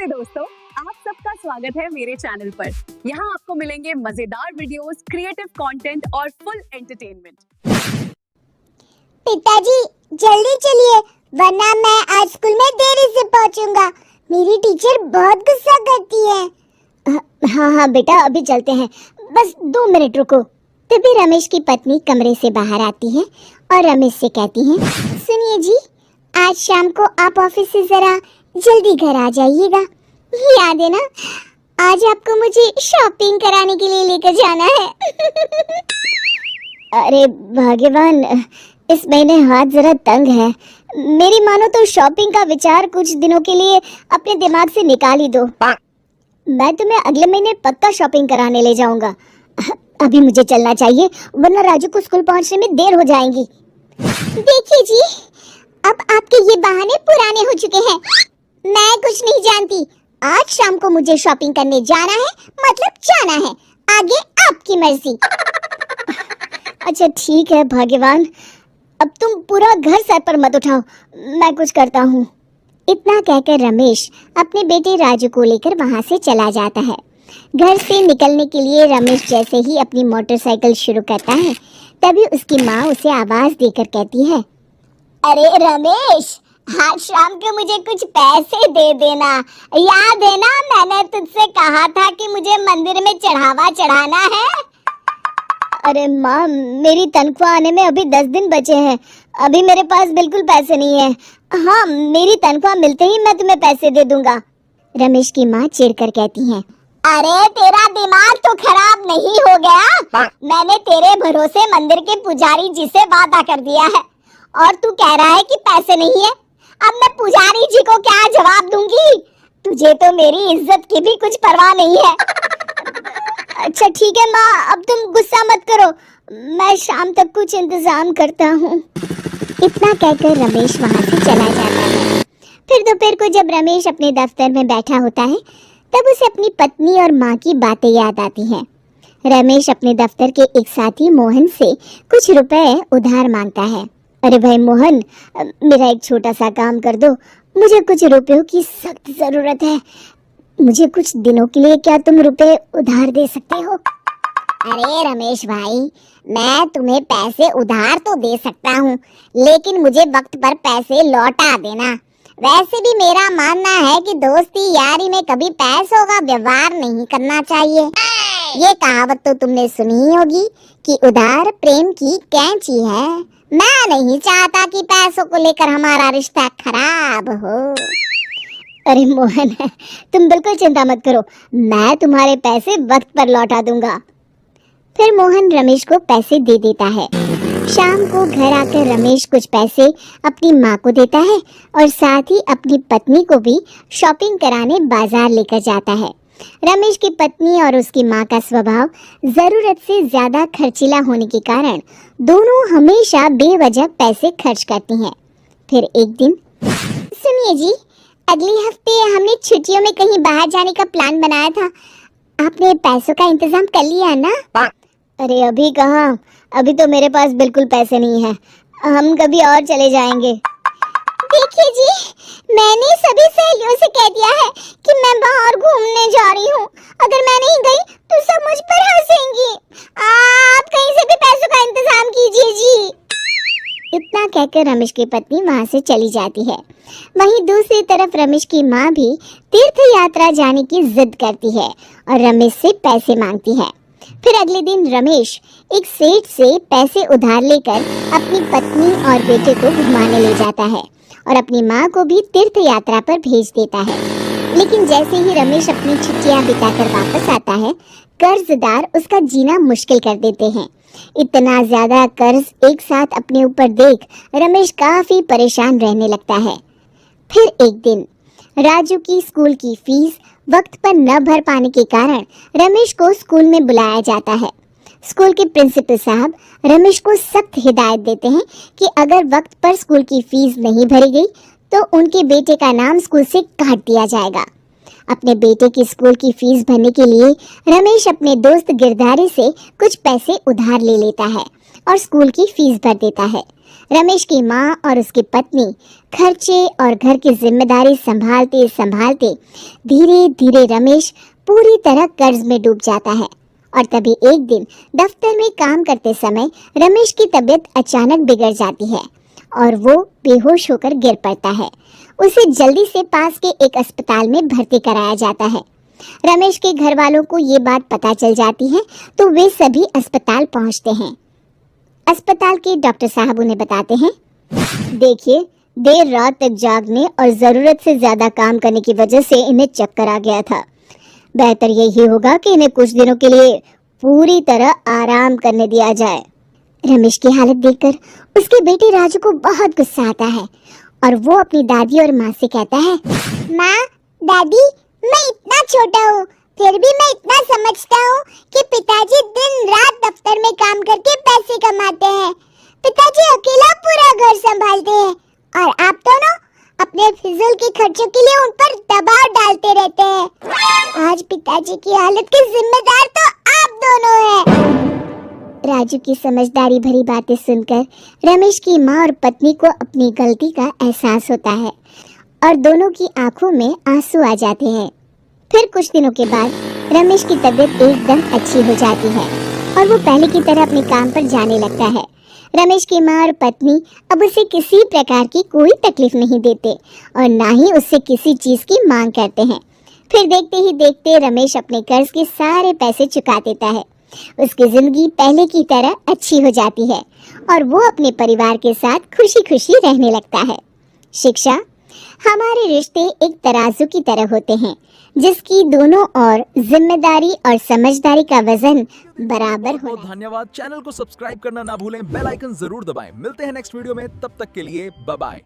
नमस्ते दोस्तों, आप सबका स्वागत है मेरे चैनल पर। यहाँ आपको मिलेंगे मजेदार वीडियोस, क्रिएटिव कंटेंट और फुल एंटरटेनमेंट। पिताजी जल्दी चलिए, वरना मैं आज स्कूल में देरी से पहुंचूंगा। मेरी टीचर बहुत गुस्सा करती है। हाँ बेटा, अभी चलते हैं, बस 2 मिनट रुको। तभी रमेश की पत्नी कमरे से बाहर आती है और रमेश से कहती है, सुनिए जी, आज शाम को आप ऑफिस से जरा जल्दी घर आ जाइएगा। याद है ना, आज आपको मुझे शॉपिंग कराने के लिए लेकर जाना है। अरे भाग्यवान, इस महीने हाथ जरा तंग है। मेरी मानो तो शॉपिंग का विचार कुछ दिनों के लिए अपने दिमाग से निकाल ही दो। मैं तुम्हें अगले महीने पक्का शॉपिंग कराने ले जाऊंगा। अभी मुझे चलना चाहिए, वरना राजू को स्कूल पहुंचने में देर हो जाएगी। देखिए जी, अब आपके ये बहाने पुराने हो चुके हैं। मैं कुछ नहीं जानती। आज शाम को मुझे शॉपिंग करने जाना है, मतलब जाना है। आगे आपकी मर्जी। अच्छा ठीक है भाग्यवान, अब तुम पूरा घर सर पर मत उठाओ, मैं कुछ करता हूँ। इतना कहकर रमेश अपने बेटे राजू को लेकर वहाँ से चला जाता है। घर से निकलने के लिए रमेश जैसे ही अपनी मोटरसाइकिल शुरू करता है, तभी उसकी माँ उसे आवाज देकर कहती है, अरे रमेश, आज शाम को मुझे कुछ पैसे दे देना। याद है ना, मैंने तुझसे कहा था कि मुझे मंदिर में चढ़ावा चढ़ाना है। अरे माँ, मेरी तनख्वाह आने में अभी 10 दिन बचे हैं। अभी मेरे पास बिल्कुल पैसे नहीं है। हाँ, मेरी तनख्वाह मिलते ही मैं तुम्हें पैसे दे दूंगा। रमेश की माँ चिढ़कर कहती है, अरे तेरा दिमाग तो खराब नहीं हो गया? मैंने तेरे भरोसे मंदिर के पुजारी जी से वादा कर दिया है और तू कह रहा है कि पैसे नहीं है। अब मैं पुजारी जी को क्या जवाब दूंगी? तुझे तो मेरी इज्जत की भी कुछ परवाह नहीं है। अच्छा ठीक है माँ, अब तुम गुस्सा मत करो, मैं शाम तक कुछ इंतजाम करता हूँ। इतना कहकर रमेश वहाँ से चला जाता है। फिर दोपहर को जब रमेश अपने दफ्तर में बैठा होता है, तब उसे अपनी पत्नी और माँ की बातें याद आती हैं। रमेश अपने दफ्तर के एक साथी मोहन से कुछ रुपए उधार मांगता है। अरे भाई मोहन, मेरा एक छोटा सा काम कर दो, मुझे कुछ रुपयों की सख्त जरूरत है। मुझे कुछ दिनों के लिए क्या तुम रुपए उधार दे सकते हो? अरे रमेश भाई, मैं तुम्हें पैसे उधार तो दे सकता हूँ, लेकिन मुझे वक्त पर पैसे लौटा देना। वैसे भी मेरा मानना है कि दोस्ती यारी में कभी पैसों का व्यवहार नहीं करना चाहिए। ये कहावत तो तुमने सुनी ही होगी कि उधार प्रेम की कैंची है। मैं नहीं चाहता कि पैसों को लेकर हमारा रिश्ता खराब हो। अरे मोहन, तुम बिल्कुल चिंता मत करो, मैं तुम्हारे पैसे वक्त पर लौटा दूंगा। फिर मोहन रमेश को पैसे दे देता है। शाम को घर आकर रमेश कुछ पैसे अपनी माँ को देता है और साथ ही अपनी पत्नी को भी शॉपिंग कराने बाजार लेकर जाता है। रमेश की पत्नी और उसकी माँ का स्वभाव जरूरत से ज्यादा खर्चीला होने के कारण दोनों हमेशा बेवजह पैसे खर्च करती हैं। फिर एक दिन, सुनिए जी, अगले हफ्ते हमने छुट्टियों में कहीं बाहर जाने का प्लान बनाया था। आपने पैसों का इंतजाम कर लिया ना? अरे अभी कहाँ, अभी तो मेरे पास बिल्कुल पैसे नहीं है। हम कभी और चले जाएंगे। देखिए जी, मैंने सभी सहेलियों से कह दिया है कि मैं बाहर घूमने जा रही हूँ। अगर मैं नहीं गई तो सब मुझ पर हंसेंगी। आप कहीं से भी पैसों का इंतजाम कीजिए जी। इतना कहकर रमेश की पत्नी वहाँ से चली जाती है। वहीं दूसरी तरफ रमेश की माँ भी तीर्थ यात्रा जाने की जिद करती है और रमेश से पैसे मांगती है। फिर अगले दिन रमेश एक सेठ से पैसे उधार लेकर अपनी पत्नी और बेटे को घुमाने ले जाता है और अपनी माँ को भी तीर्थ यात्रा पर भेज देता है। लेकिन जैसे ही रमेश अपनी छुट्टियाँ बिताकर वापस आता है, कर्जदार उसका जीना मुश्किल कर देते हैं। इतना ज्यादा कर्ज एक साथ अपने ऊपर देख रमेश काफी परेशान रहने लगता है। फिर एक दिन राजू की स्कूल की फीस वक्त पर न भर पाने के कारण रमेश को स्कूल में बुलाया जाता है। स्कूल के प्रिंसिपल साहब रमेश को सख्त हिदायत देते हैं कि अगर वक्त पर स्कूल की फीस नहीं भरी गई तो उनके बेटे का नाम स्कूल से काट दिया जाएगा। अपने बेटे की स्कूल की फीस भरने के लिए रमेश अपने दोस्त गिरधारी से कुछ पैसे उधार ले लेता है और स्कूल की फीस भर देता है। रमेश की माँ और उसकी पत्नी खर्चे और घर की जिम्मेदारी संभालते संभालते धीरे धीरे रमेश पूरी तरह कर्ज में डूब जाता है। और तभी एक दिन दफ्तर में काम करते समय रमेश की तबीयत अचानक बिगड़ जाती है और वो बेहोश होकर गिर पड़ता है। उसे जल्दी से पास के एक अस्पताल में भर्ती कराया जाता है। रमेश के घर वालों को ये बात पता चल जाती है तो वे सभी अस्पताल पहुंचते हैं। अस्पताल के डॉक्टर साहब उन्हें बताते हैं, देखिए देर रात तक जागने और जरूरत से ज्यादा काम करने की वजह से इन्हें चक्कर आ गया था। बेहतर यही होगा कि इन्हें कुछ दिनों के लिए पूरी तरह आराम करने दिया जाए। रमेश की हालत देखकर उसके बेटे राजू को बहुत गुस्सा आता है और वो अपनी दादी और माँ से कहता है, माँ, दादी, मैं इतना छोटा हूँ फिर भी मैं इतना समझता हूँ कि पिताजी दिन रात दफ्तर में काम करके पैसे कमाते हैं। पिताजी अकेला पूरा घर संभालते हैं और आप दोनों अपने फिजूल के खर्चों के लिए उन पर दबाव डालते रहते हैं। आज पिताजी की हालत के जिम्मेदार तो आप दोनों हैं। राजू की समझदारी भरी बातें सुनकर रमेश की माँ और पत्नी को अपनी गलती का एहसास होता है और दोनों की आंखों में आंसू आ जाते हैं। फिर कुछ दिनों के बाद रमेश की तबीयत एकदम अच्छी हो जाती है और वो पहले की तरह अपने काम पर जाने लगता है। रमेश की माँ और पत्नी अब उसे किसी प्रकार की कोई तकलीफ नहीं देते और ना ही उससे किसी चीज की मांग करते हैं। फिर देखते ही देखते रमेश अपने कर्ज के सारे पैसे चुका देता है। उसकी जिंदगी पहले की तरह अच्छी हो जाती है और वो अपने परिवार के साथ खुशी खुशी रहने लगता है। शिक्षा, हमारे रिश्ते एक तराजू की तरह होते हैं जिसकी दोनों ओर जिम्मेदारी और समझदारी का वजन बराबर होना। बहुत धन्यवाद। चैनल को सब्सक्राइब करना ना भूलें, बेल आइकन जरूर दबाएं। मिलते हैं नेक्स्ट वीडियो में, तब तक के लिए बाय बाय।